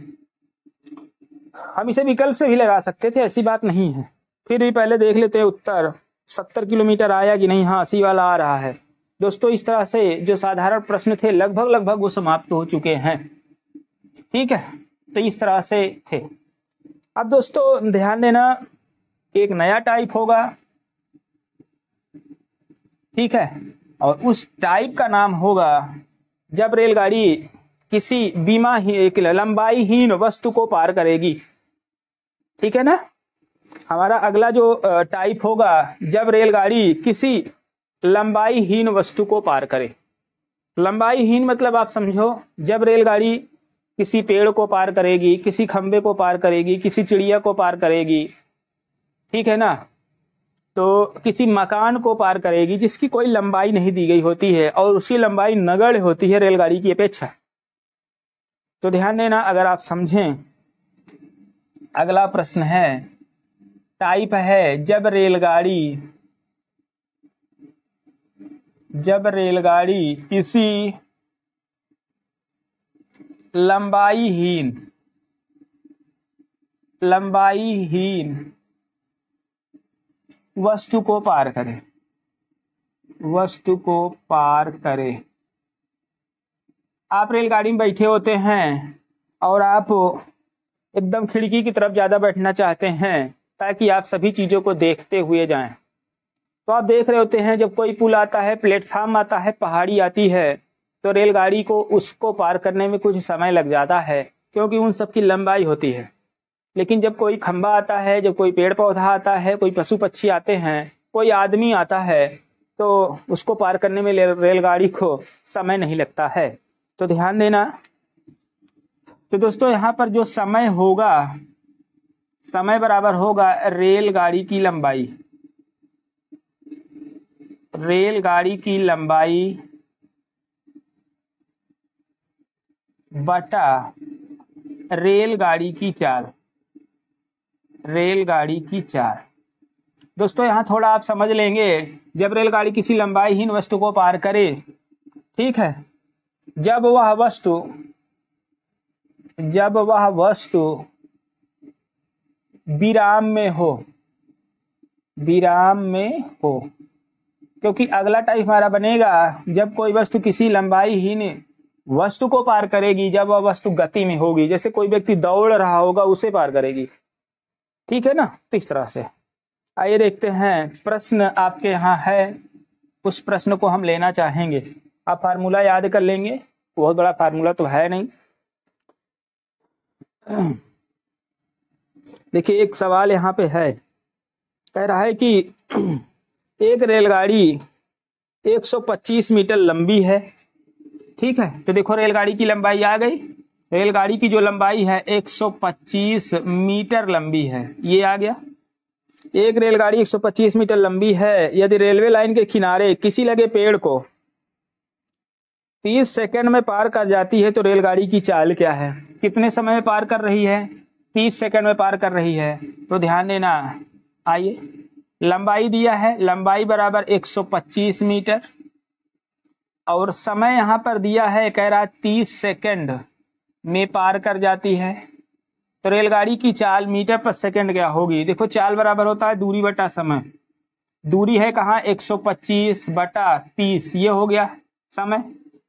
हम इसे विकल्प से भी लगा सकते थे, ऐसी बात नहीं है। फिर भी पहले देख लेते हैं उत्तर 70 किलोमीटर आया कि नहीं। हाँ 80 वाला आ रहा है। दोस्तों इस तरह से जो साधारण प्रश्न थे लगभग वो समाप्त हो चुके हैं। ठीक है, तो इस तरह से थे। अब दोस्तों ध्यान देना, एक नया टाइप होगा, ठीक है, और उस टाइप का नाम होगा जब रेलगाड़ी किसी लंबाईहीन वस्तु को पार करेगी। ठीक है ना। हमारा अगला जो टाइप होगा जब रेलगाड़ी किसी लंबाईहीन वस्तु को पार करे। लंबाईहीन मतलब आप समझो, जब रेलगाड़ी किसी पेड़ को पार करेगी, किसी खंबे को पार करेगी, किसी चिड़िया को पार करेगी, ठीक है ना, तो किसी मकान को पार करेगी जिसकी कोई लंबाई नहीं दी गई होती है और उसकी लंबाई नगण्य होती है रेलगाड़ी की अपेक्षा। तो ध्यान देना अगर आप समझें। अगला प्रश्न है, टाइप है जब रेलगाड़ी किसी लंबाईहीन वस्तु को पार करे। आप रेलगाड़ी में बैठे होते हैं और आप एकदम खिड़की की तरफ ज्यादा बैठना चाहते हैं ताकि आप सभी चीजों को देखते हुए जाएं। तो आप देख रहे होते हैं जब कोई पुल आता है, प्लेटफार्म आता है, पहाड़ी आती है, तो रेलगाड़ी को उसको पार करने में कुछ समय लग जाता है क्योंकि उन सब की लंबाई होती है। लेकिन जब कोई खंबा आता है, जब कोई पेड़ पौधा आता है, कोई पशु पक्षी आते हैं, कोई आदमी आता है, तो उसको पार करने में रेलगाड़ी को समय नहीं लगता है। तो ध्यान देना। तो दोस्तों यहाँ पर जो समय होगा, समय बराबर होगा रेलगाड़ी की लंबाई बटा रेलगाड़ी की चाल। दोस्तों यहाँ थोड़ा आप समझ लेंगे, जब रेलगाड़ी किसी लंबाईहीन वस्तु को पार करे, ठीक है, जब वह वस्तु विराम में हो, क्योंकि अगला टाइप हमारा बनेगा जब कोई वस्तु किसी लंबाईहीन वस्तु को पार करेगी, जब वह वस्तु गति में होगी। जैसे कोई व्यक्ति दौड़ रहा होगा, उसे पार करेगी। ठीक है ना। तो इस तरह से आइए देखते हैं प्रश्न आपके यहाँ है, उस प्रश्न को हम लेना चाहेंगे। आप फार्मूला याद कर लेंगे, बहुत बड़ा फार्मूला तो है नहीं। देखिए एक सवाल यहाँ पे है, कह रहा है कि एक रेलगाड़ी 125 मीटर लंबी है। ठीक है, तो देखो रेलगाड़ी की लंबाई आ गई। रेलगाड़ी की जो लंबाई है 125 मीटर लंबी है, ये आ गया। एक रेलगाड़ी 125 मीटर लंबी है। यदि रेलवे लाइन के किनारे किसी लगे पेड़ को 30 सेकंड में पार कर जाती है तो रेलगाड़ी की चाल क्या है? कितने समय में पार कर रही है? 30 सेकंड में पार कर रही है। तो ध्यान देना, आइए लंबाई दिया है, लंबाई बराबर 125 मीटर और समय यहाँ पर दिया है, कह रहा 30 सेकंड में पार कर जाती है। तो रेलगाड़ी की चाल मीटर पर सेकंड क्या होगी? देखो चाल बराबर होता है दूरी बटा समय। दूरी है कहाँ? 125 बटा 30, ये हो गया समय।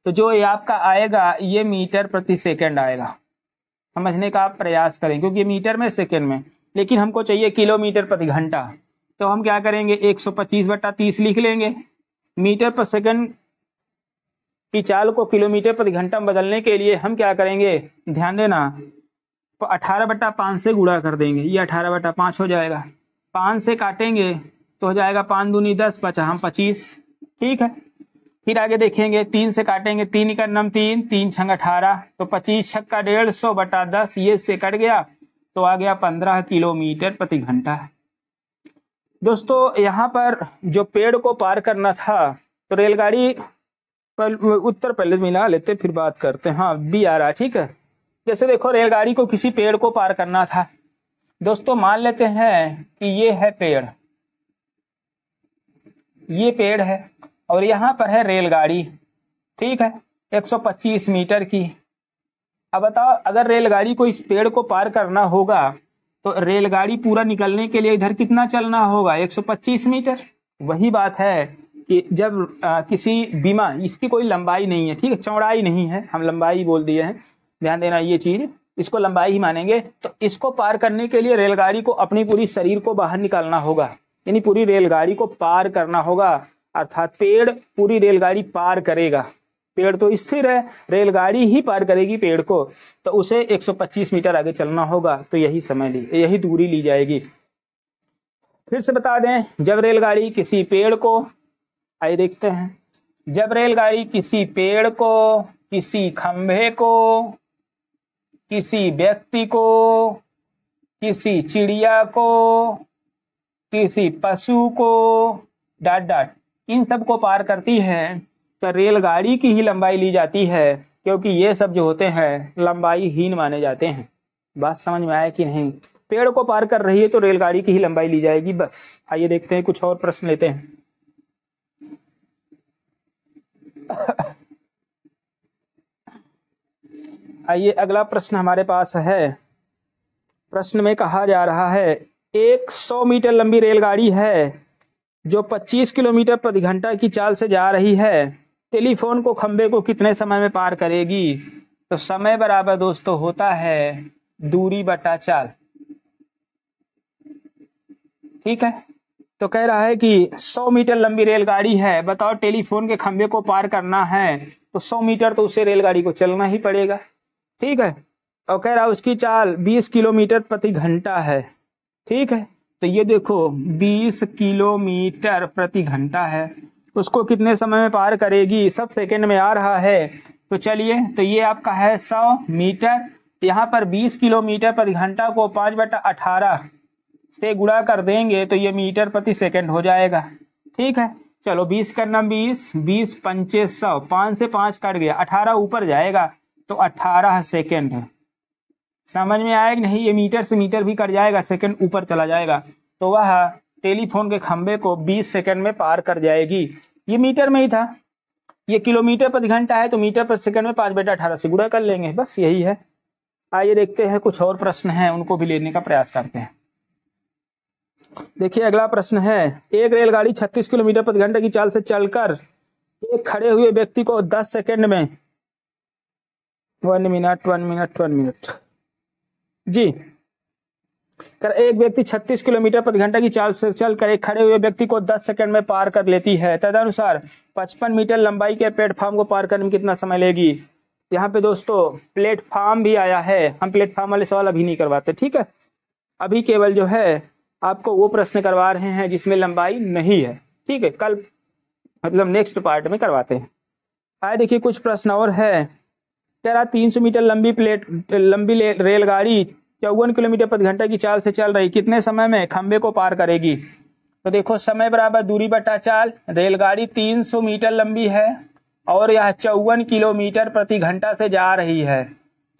तो जो ये आपका आएगा ये मीटर प्रति सेकंड आएगा। समझने का आप प्रयास करें क्योंकि मीटर में सेकंड में, लेकिन हमको चाहिए किलोमीटर प्रति घंटा। तो हम क्या करेंगे, 125/30 लिख लेंगे। मीटर पर सेकंड की चाल को किलोमीटर प्रति घंटा में बदलने के लिए हम क्या करेंगे, ध्यान देना, 18/5 से गुणा कर देंगे। ये 18/5 हो जाएगा। 5 से काटेंगे तो हो जाएगा 5 दूनी 10, बचा हम 25। ठीक है, फिर आगे देखेंगे, 3 से काटेंगे, 3 का नम 3, 3 छंग 18, तो 25 छक्का 150/10, ये से कट गया तो आ गया 15 किलोमीटर प्रति घंटा। दोस्तों यहाँ पर जो पेड़ को पार करना था, तो रेलगाड़ी पर उत्तर पहले मिला लेते फिर बात करते हैं। हाँ, बी आ रहा, ठीक है। जैसे देखो, रेलगाड़ी को किसी पेड़ को पार करना था। दोस्तों मान लेते हैं कि ये है पेड़, ये पेड़ है और यहाँ पर है रेलगाड़ी, ठीक है, 125 मीटर की। अब बताओ, अगर रेलगाड़ी को इस पेड़ को पार करना होगा तो रेलगाड़ी पूरा निकलने के लिए इधर कितना चलना होगा, 125 मीटर। वही बात है कि जब किसी बीमा, इसकी कोई लंबाई नहीं है, ठीक है, चौड़ाई नहीं है, हम लंबाई बोल दिए हैं, ध्यान देना ये चीज, इसको लंबाई ही मानेंगे। तो इसको पार करने के लिए रेलगाड़ी को अपनी पूरी शरीर को बाहर निकालना होगा, यानी पूरी रेलगाड़ी को पार करना होगा, अर्थात पेड़ पूरी रेलगाड़ी पार करेगा। पेड़ तो स्थिर है, रेलगाड़ी ही पार करेगी पेड़ को, तो उसे 125 मीटर आगे चलना होगा। तो यही दूरी ली जाएगी। फिर से बता दें, जब रेलगाड़ी किसी पेड़ को, आइए देखते हैं, जब रेलगाड़ी किसी पेड़ को, किसी खंभे को, किसी व्यक्ति को, किसी चिड़िया को, किसी पशु को, डॉट डॉट, इन सब को पार करती है, तो रेलगाड़ी की ही लंबाई ली जाती है, क्योंकि ये सब जो होते हैं लंबाई हीन माने जाते हैं। बात समझ में आया कि नहीं? पेड़ को पार कर रही है तो रेलगाड़ी की ही लंबाई ली जाएगी, बस। आइए देखते हैं, कुछ और प्रश्न लेते हैं। आइए अगला प्रश्न हमारे पास है। प्रश्न में कहा जा रहा है, एक 100 मीटर लंबी रेलगाड़ी है जो 25 किलोमीटर प्रति घंटा की चाल से जा रही है, टेलीफोन को खंबे को कितने समय में पार करेगी? तो समय बराबर दोस्तों होता है दूरी बटा चाल, ठीक है। तो कह रहा है कि 100 मीटर लंबी रेलगाड़ी है, बताओ टेलीफोन के खंबे को पार करना है तो 100 मीटर तो उसे रेलगाड़ी को चलना ही पड़ेगा, ठीक है। और कह रहा है उसकी चाल 20 किलोमीटर प्रति घंटा है, ठीक है। तो ये देखो 20 किलोमीटर प्रति घंटा है, उसको कितने समय में पार करेगी? सब सेकंड में आ रहा है। तो चलिए, तो ये आपका है 100 मीटर, यहाँ पर 20 किलोमीटर प्रति घंटा को 5/18 से गुणा कर देंगे तो ये मीटर प्रति सेकंड हो जाएगा, ठीक है। चलो 20 करना 20, 20 पंचे 100, 5 से 5 कट गया, 18 ऊपर जाएगा तो 18 सेकंड है। समझ में आया कि नहीं? ये मीटर से मीटर भी कट जाएगा, सेकंड ऊपर चला जाएगा, तो वह टेलीफोन के खंबे को 20 सेकंड में पार कर जाएगी। ये मीटर में ही था, ये किलोमीटर प्रति घंटा है तो मीटर प्रति सेकंड में 5/18 से गुणा कर लेंगे, बस यही है। आइए देखते हैं, कुछ और प्रश्न हैं, उनको भी लेने का प्रयास करते हैं। देखिए अगला प्रश्न है, एक रेलगाड़ी 36 किलोमीटर प्रति घंटे की चाल से चलकर एक खड़े हुए व्यक्ति को 10 सेकंड में 1 मिनट जी, एक व्यक्ति 36 किलोमीटर प्रति घंटा की चाल से चलकर एक खड़े हुए व्यक्ति को 10 सेकंड में पार कर लेती है, तदनुसार 55 मीटर लंबाई के प्लेटफॉर्म को पार करने में कितना समय लेगी? यहाँ पे दोस्तों प्लेटफॉर्म भी आया है, हम प्लेटफॉर्म वाले सवाल अभी नहीं करवाते, ठीक है। अभी केवल जो है आपको वो प्रश्न करवा रहे हैं जिसमें लंबाई नहीं है, ठीक है। कल मतलब नेक्स्ट पार्ट में करवाते हैं। आए देखिए कुछ प्रश्न और है। कह रहा 300 मीटर लंबी रेलगाड़ी 54 किलोमीटर प्रति घंटा की चाल से चल रही, कितने समय में खंबे को पार करेगी? तो देखो समय बराबर दूरी बटा चाल, रेलगाड़ी 300 मीटर लंबी है और यह 54 किलोमीटर प्रति घंटा से जा रही है,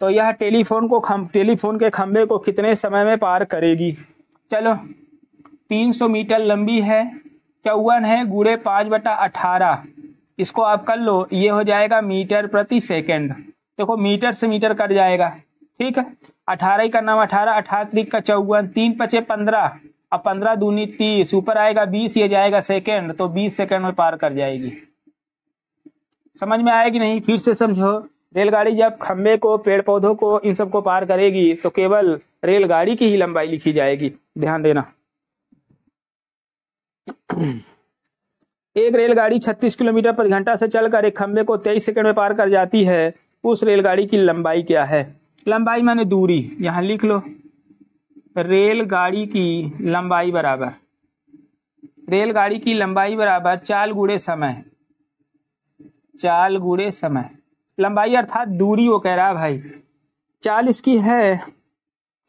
तो यह टेलीफोन के खंबे को कितने समय में पार करेगी? चलो 300 मीटर लंबी है, 54 है, गुणे 5/18, इसको आप कर लो, ये हो जाएगा मीटर प्रति सेकंड। देखो मीटर से मीटर कट जाएगा, ठीक है। 18 ही का नाम 18, 18 का 54, 3 पचे 15, अब 15 दूनी 30, ऊपर आएगा 20, ये जाएगा सेकंड, तो 20 सेकंड में पार कर जाएगी। समझ में आएगी नहीं? फिर से समझो, रेलगाड़ी जब खंबे को, पेड़ पौधों को, इन सब को पार करेगी तो केवल रेलगाड़ी की ही लंबाई लिखी जाएगी, ध्यान देना। एक रेलगाड़ी 36 किलोमीटर प्रति घंटा से चलकर एक खंभे को 23 सेकंड में पार कर जाती है, उस रेलगाड़ी की लंबाई क्या है? लंबाई माने दूरी, यहां लिख लो रेलगाड़ी की लंबाई बराबर, रेलगाड़ी की लंबाई बराबर चाल गुणे समय, चाल गुणे समय। लंबाई अर्थात दूरी वो कह रहा है भाई। चाल इसकी है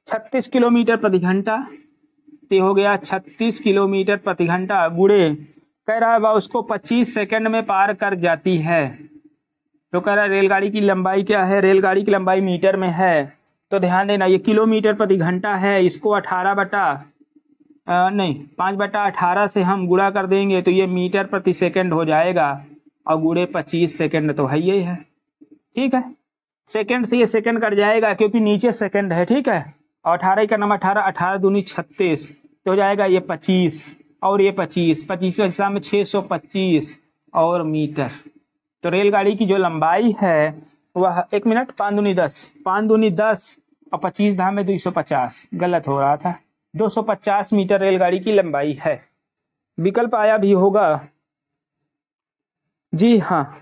36 किलोमीटर प्रति घंटा, तो हो गया 36 किलोमीटर प्रति घंटा गुणे कह रहा है वह उसको 25 सेकंड में पार कर जाती है। तो कह रहा है रेलगाड़ी की लंबाई क्या है? रेलगाड़ी की लंबाई मीटर में है, तो ध्यान देना ये किलोमीटर प्रति घंटा है, इसको 5/18 से हम गुणा कर देंगे तो ये मीटर प्रति सेकंड हो जाएगा, और गुणे 25 सेकंड तो है ये है, ठीक है। सेकंड से ये सेकंड कट जाएगा क्योंकि नीचे सेकंड है, ठीक है। और 18 का नाम 18, 18 दूनी 36, तो हो जाएगा ये 25 और ये 25, 25 के हिसाब में 625 और मीटर। तो रेलगाड़ी की जो लंबाई है वह 1 मिनट 5 दूनी 10, 5 दूनी 10 और 25 धाम में 250, गलत हो रहा था, 250 मीटर रेलगाड़ी की लंबाई है। विकल्प आया भी होगा, जी हाँ।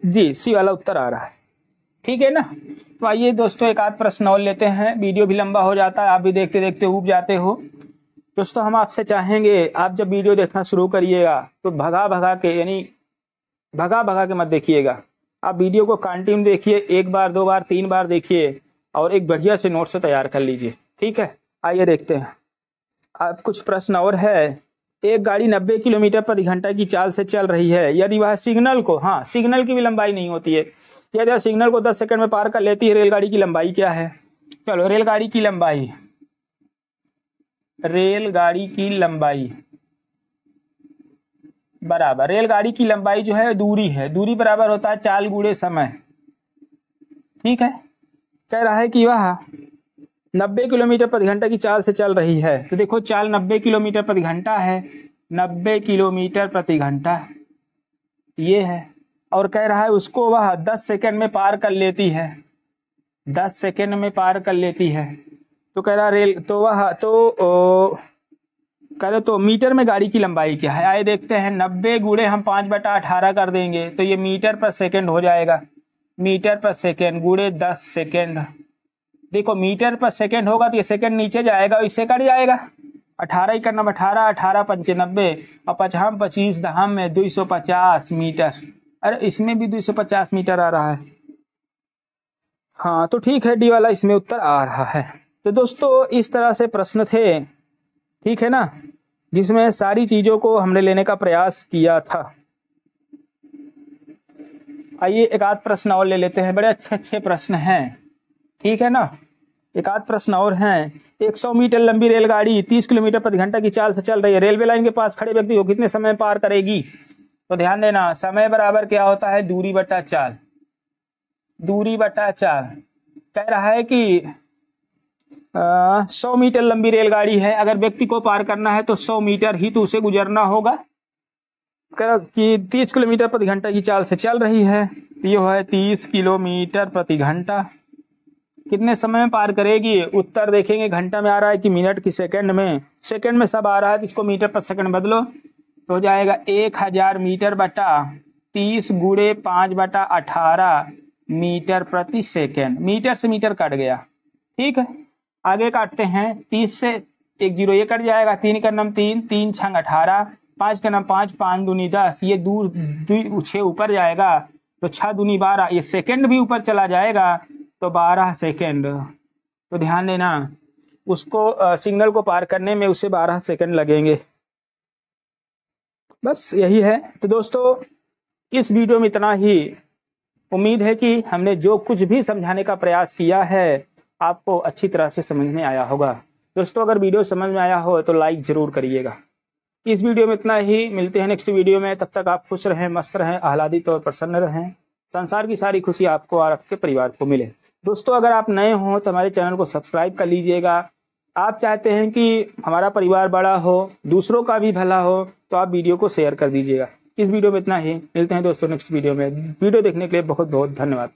जी सी वाला उत्तर आ रहा है, ठीक है ना। तो आइए दोस्तों एक आध प्रश्न और लेते हैं, वीडियो भी लंबा हो जाता है, आप भी देखते देखते ऊब जाते हो। दोस्तों हम आपसे चाहेंगे आप जब वीडियो देखना शुरू करिएगा तो भगा भगा के मत देखिएगा, आप वीडियो को कंटिन्यू देखिए, 1 बार 2 बार 3 बार देखिए और एक बढ़िया से नोट से तैयार कर लीजिए, ठीक है। आइए देखते हैं, अब कुछ प्रश्न और है। एक गाड़ी 90 किलोमीटर प्रति घंटा की चाल से चल रही है, यदि वह सिग्नल को, हाँ सिग्नल की भी लंबाई नहीं होती है, यदि वह सिग्नल को 10 सेकंड में पार कर लेती है, रेलगाड़ी की लंबाई क्या है? चलो रेलगाड़ी की लंबाई, रेलगाड़ी की लंबाई बराबर, रेलगाड़ी की लंबाई जो है दूरी है, दूरी बराबर होता है चाल गुणे समय, ठीक है। कह रहा है कि वह 90 किलोमीटर प्रति घंटा की चाल से चल रही है, तो देखो चाल 90 किलोमीटर प्रति घंटा है, 90 किलोमीटर प्रति घंटा ये है, और कह रहा है उसको वह 10 सेकंड में पार कर लेती है, 10 सेकंड में पार कर लेती है। तो कह रहा रेल तो वह तो करे तो मीटर में गाड़ी की लंबाई क्या है? आइए देखते हैं, 90 गुणे हम 5/18 कर देंगे तो ये मीटर पर सेकंड हो जाएगा, मीटर पर सेकंड गुणे 10 सेकंड। देखो मीटर पर सेकंड होगा तो ये सेकंड नीचे जाएगा और इससे कट जाएगा, 18 का नाम 18, 18 95 और 55 25 धाम में 250 मीटर। अरे इसमें भी 250 मीटर आ रहा है, हाँ तो ठीक है, डी वाला इसमें उत्तर आ रहा है। तो दोस्तों इस तरह से प्रश्न थे, ठीक है ना, जिसमें सारी चीजों को हमने लेने का प्रयास किया था। आइए एक आध प्रश्न और ले लेते हैं, बड़े अच्छे अच्छे प्रश्न हैं, ठीक है ना। एक आध प्रश्न और हैं। 100 मीटर लंबी रेलगाड़ी 30 किलोमीटर प्रति घंटा की चाल से चल रही है, रेलवे लाइन के पास खड़े व्यक्ति को कितने समय में पार करेगी? तो ध्यान देना, समय बराबर क्या होता है? दूरी बटा चाल, दूरी बटा चाल। कह रहा है कि 100 मीटर लंबी रेलगाड़ी है, अगर व्यक्ति को पार करना है तो 100 मीटर ही तो उसे गुजरना होगा। कह रहा कि 30 किलोमीटर प्रति घंटा की चाल से चल रही है, ये है 30 किलोमीटर प्रति घंटा, कितने समय में पार करेगी? उत्तर देखेंगे घंटा में आ रहा है कि मिनट की सेकंड में, सेकंड में सब आ रहा है, इसको मीटर पर सेकंड बदलो तो हो जाएगा 1000 मीटर बटा 30 गुणे 5/18 मीटर प्रति सेकंड। मीटर से मीटर कट गया, ठीक है। आगे काटते हैं, 30 से 1 0 ये कट जाएगा, 3 का नाम 3, 3 छंग 18, 5 का नाम 5, 5 दूनी 10, ये दूर 6 ऊपर जाएगा तो 6 दूनी 12, ये सेकंड भी ऊपर चला जाएगा तो 12 सेकंड। तो ध्यान देना उसको सिग्नल को पार करने में उसे 12 सेकंड लगेंगे, बस यही है। तो दोस्तों इस वीडियो में इतना ही, उम्मीद है कि हमने जो कुछ भी समझाने का प्रयास किया है आपको अच्छी तरह से समझ में आया होगा। दोस्तों अगर वीडियो समझ में आया हो तो लाइक जरूर करिएगा। इस वीडियो में इतना ही, मिलते हैं नेक्स्ट वीडियो में, तब तक आप खुश रहें, मस्त रहें, आह्लादित और प्रसन्न रहें, संसार की सारी खुशी आपको और आपके परिवार को मिले। दोस्तों अगर आप नए हो तो हमारे चैनल को सब्सक्राइब कर लीजिएगा। आप चाहते हैं कि हमारा परिवार बड़ा हो, दूसरों का भी भला हो, तो आप वीडियो को शेयर कर दीजिएगा। इस वीडियो में इतना ही, मिलते हैं दोस्तों नेक्स्ट वीडियो में। वीडियो देखने के लिए बहुत बहुत धन्यवाद।